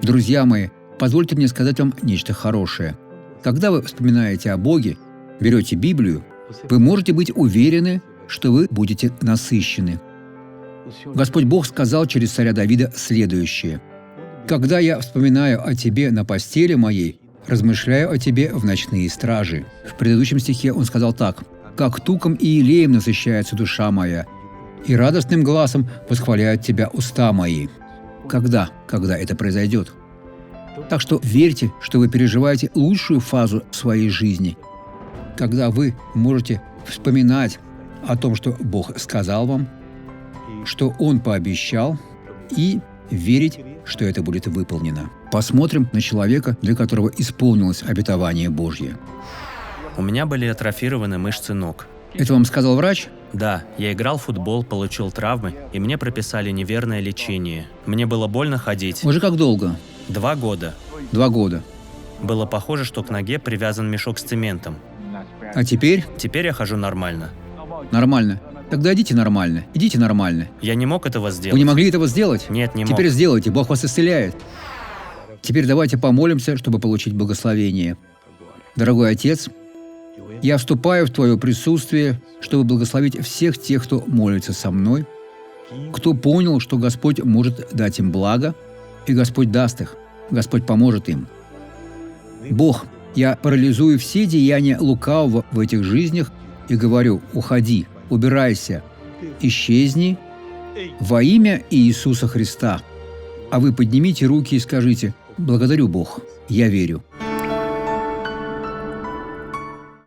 Друзья мои, позвольте мне сказать вам нечто хорошее. Когда вы вспоминаете о Боге, берете Библию, вы можете быть уверены, что вы будете насыщены. Господь Бог сказал через царя Давида следующее: «Когда я вспоминаю о тебе на постели моей, размышляю о тебе в ночные стражи». В предыдущем стихе он сказал так: «Как туком и елеем насыщается душа моя, и радостным гласом восхваляют тебя уста мои». Когда это произойдет? Так что верьте, что вы переживаете лучшую фазу своей жизни, когда вы можете вспоминать о том, что Бог сказал вам, что Он пообещал, и верить, что это будет выполнено. Посмотрим на человека, для которого исполнилось обетование Божье. У меня были атрофированы мышцы ног. Это вам сказал врач? Да, я играл в футбол, получил травмы, и мне прописали неверное лечение. Мне было больно ходить. Уже как долго? 2 года. 2 года. Было похоже, что к ноге привязан мешок с цементом. А теперь? Теперь я хожу нормально. Нормально. Тогда идите нормально. Идите нормально. Я не мог этого сделать. Вы не могли этого сделать? Нет, не мог. Теперь сделайте, Бог вас исцеляет. Теперь давайте помолимся, чтобы получить благословение. Дорогой Отец, я вступаю в Твое присутствие, чтобы благословить всех тех, кто молится со мной, кто понял, что Господь может дать им благо, и Господь даст их, Господь поможет им. Бог, я парализую все деяния лукавого в этих жизнях и говорю: уходи, убирайся, исчезни во имя Иисуса Христа. А вы поднимите руки и скажите: благодарю, Бог, я верю.